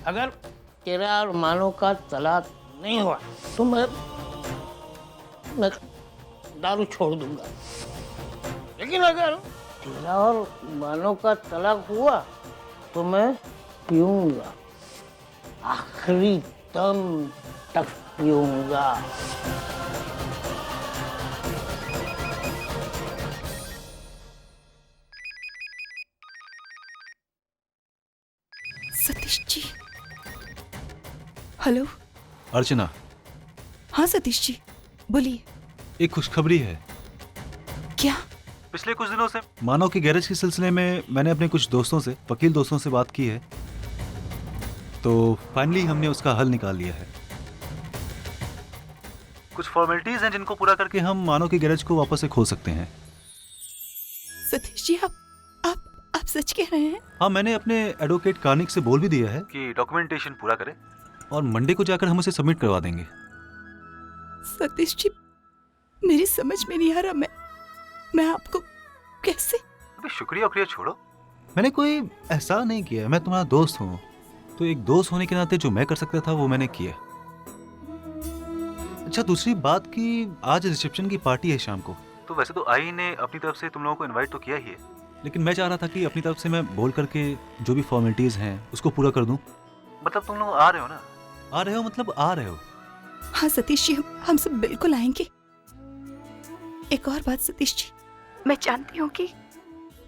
अगर तेरा और मानो का तलाक नहीं हुआ तो मैं दारू छोड़ दूंगा, लेकिन अगर तेरा और मानो का तलाक हुआ तो मैं पीऊंगा, आखिरी दम तक पीऊंगा। सतीश जी। हेलो। अर्चना, हाँ सतीश जी, बोलिए। एक खुशखबरी है। क्या? पिछले कुछ दिनों से मानव के गैरेज के सिलसिले में मैंने अपने कुछ दोस्तों से, वकील दोस्तों से बात की है, तो फाइनली हमने उसका हल निकाल लिया है। कुछ फॉर्मेलिटीज हैं जिनको पूरा करके हम मानव के गैरेज को वापस से खोल सकते हैं। सतीश जी, आप सच कह रहे हैं? हाँ, मैंने अपने एडवोकेट कार्निक से बोल भी दिया है कि डॉक्यूमेंटेशन पूरा करे और मंडे को जाकर हम उसे सबमिट करवा देंगे। सतीश जी, मेरी समझ में नहीं आ रहा, मैं आपको कैसे? अबे शुक्रिया उक्रिया छोड़ो, मैंने कोई एहसान नहीं किया, मैं तुम्हारा दोस्त हूँ, तो एक दोस्त होने के नाते जो मैं कर सकता था वो मैंने किया। अच्छा, दूसरी बात कि आज रिसेप्शन की पार्टी है शाम को, तो वैसे तो आई ने अपनी तरफ से तुम लोगों को इनवाइट तो किया ही है, लेकिन मैं चाह रहा था कि अपनी तरफ से मैं बोल करके जो भी फॉर्मेलिटीज हैं उसको पूरा कर दूं। मतलब तुम लोग आ रहे हो ना? आ रहे हो मतलब आ रहे हो? हाँ सतीश जी, हम सब बिल्कुल आएंगे। एक और बात सतीश जी, मैं जानती हूँ कि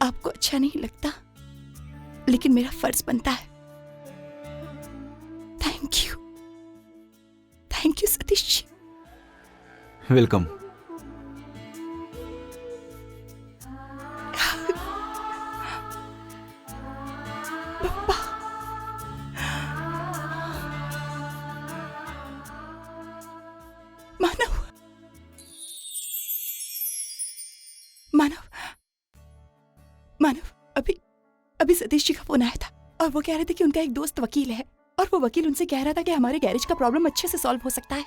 आपको अच्छा नहीं लगता, लेकिन मेरा फर्ज बनता है। Thank you Satish ji. Welcome. Manav, Manav, Manav, अभी सतीश जी का फोन आया था और वो कह रहे थे कि उनका एक दोस्त वकील है और वो वकील उनसे कह रहा था कि हमारे गैरेज का प्रॉब्लम अच्छे से सॉल्व हो सकता है।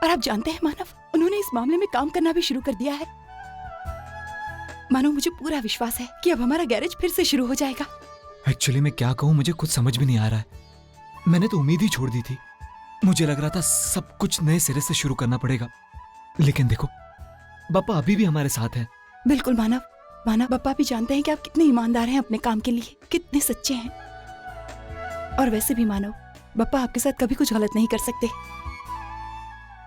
और आप जानते हैं मानव, उन्होंने इस मामले में काम करना भी शुरू कर दिया है। मानव, मुझे पूरा विश्वास है कि अब हमारा गैरेज फिर से शुरू हो जाएगा। एक्चुअली मैं क्या कहूँ, मुझे कुछ समझ में नहीं आ रहा है। मैंने तो उम्मीद ही छोड़ दी थी, मुझे लग रहा था सब कुछ नए सिरे से शुरू करना पड़ेगा, लेकिन देखो पापा अभी भी हमारे साथ हैं। बिल्कुल मानव, पापा भी जानते हैं कि आप कितने ईमानदार हैं अपने काम के लिए, कितने सच्चे हैं। और वैसे भी मानव, पापा आपके साथ कभी कुछ गलत नहीं कर सकते।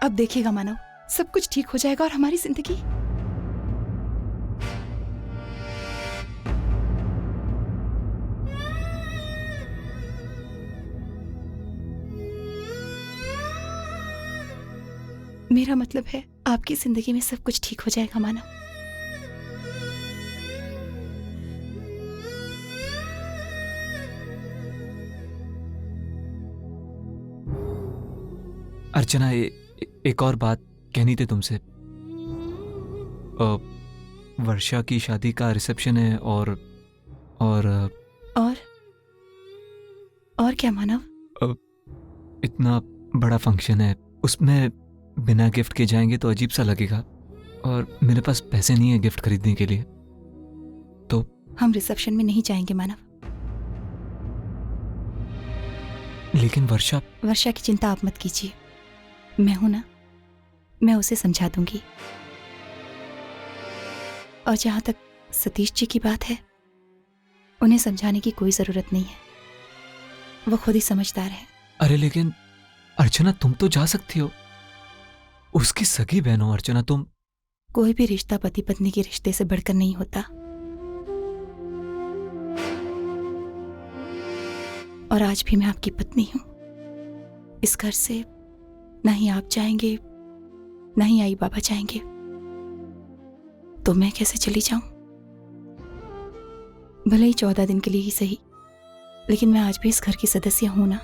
अब देखिएगा मानव, सब कुछ ठीक हो जाएगा और हमारी जिंदगी। मेरा मतलब है आपकी जिंदगी में सब कुछ ठीक हो जाएगा मानव। अर्चना, एक और बात कहनी थी तुमसे। वर्षा की शादी का रिसेप्शन है और क्या मानव? इतना बड़ा फंक्शन है, उसमें बिना गिफ्ट के जाएंगे तो अजीब सा लगेगा और मेरे पास पैसे नहीं है गिफ्ट खरीदने के लिए, तो हम रिसेप्शन में नहीं जाएंगे मानव। लेकिन वर्षा की चिंता आप मत कीजिए, मैं हूं ना, मैं उसे समझा दूंगी। और जहां तक सतीश जी की बात है, उन्हें समझाने की कोई जरूरत नहीं है, वो खुद ही समझदार है। अरे लेकिन अर्चना, तुम तो जा सकती हो, उसकी सगी बहन हो अर्चना तुम। कोई भी रिश्ता पति पत्नी के रिश्ते से बढ़कर नहीं होता, और आज भी मैं आपकी पत्नी हूं। इस घर से ना ही आप जाएंगे, ना ही आई बाबा जाएंगे, तो मैं कैसे चली जाऊं? भले ही 14 दिन के लिए ही सही, लेकिन मैं आज भी इस घर की सदस्य हूं ना।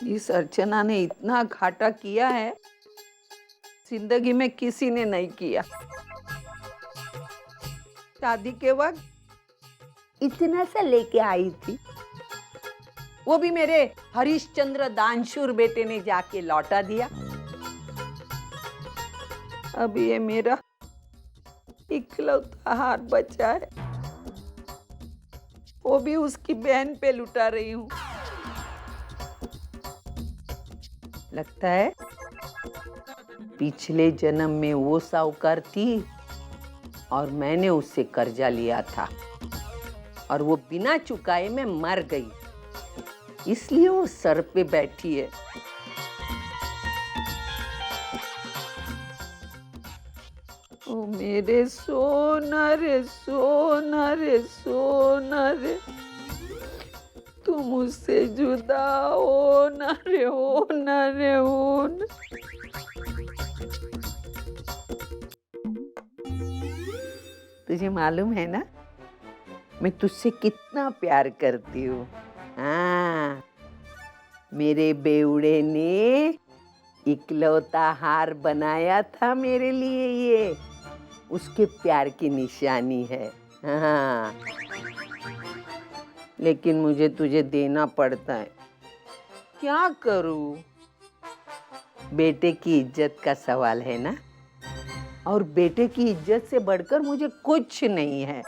इस अर्चना ने इतना घाटा किया है, जिंदगी में किसी ने नहीं किया। शादी के वक्त इतना सा लेके आई थी, वो भी मेरे हरिश्चंद्र दानशूर बेटे ने जाके लौटा दिया। अब ये मेरा इकलौता हार बचा है, वो भी उसकी बहन पे लुटा रही हूँ। लगता है पिछले जन्म में वो साहूकार थी और मैंने उससे कर्जा लिया था और वो बिना चुकाए में मर गई, इसलिए वो सर पे बैठी है। ओ मेरे सोना रे सोना रे सोना रे, तुम मुझसे जुदा हो ना रे, हो ना रे, हो ना। तुझे मालूम है ना मैं तुझसे कितना प्यार करती हूँ। हाँ, मेरे बेवड़े ने इकलौता हार बनाया था मेरे लिए, ये उसके प्यार की निशानी है। हाँ, लेकिन मुझे तुझे देना पड़ता है, क्या करूँ? बेटे की इज्जत का सवाल है ना, और बेटे की इज्जत से बढ़कर मुझे कुछ नहीं है।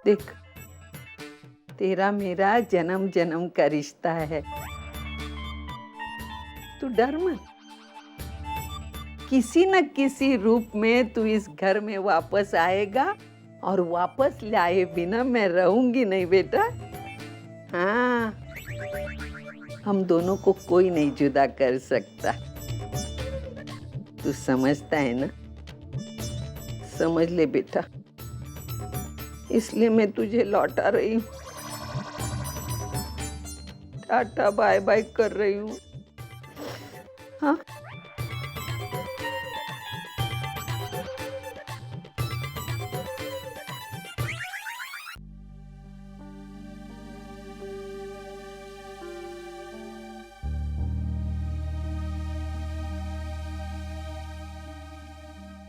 देख, तेरा मेरा जन्म जन्म का रिश्ता है, तू डर मत। किसी न किसी रूप में तू इस घर में वापस आएगा और वापस लाए बिना मैं रहूंगी नहीं बेटा। हाँ, हम दोनों को कोई नहीं जुदा कर सकता। तू समझता है ना? समझ ले बेटा, इसलिए मैं तुझे लौटा रही हूँ, टाटा बाय बाय कर रही हूँ। हाँ,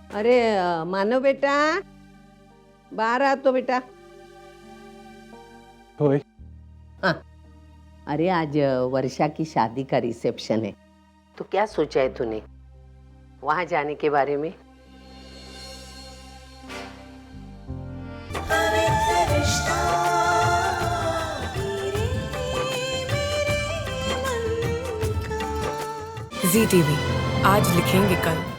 अरे मानो बेटा, बाहर आ तो बेटा। होय। हाँ, अरे आज वर्षा की शादी का रिसेप्शन है, तो क्या सोचा है तूने वहां जाने के बारे में? ZTV, आज लिखेंगे कल।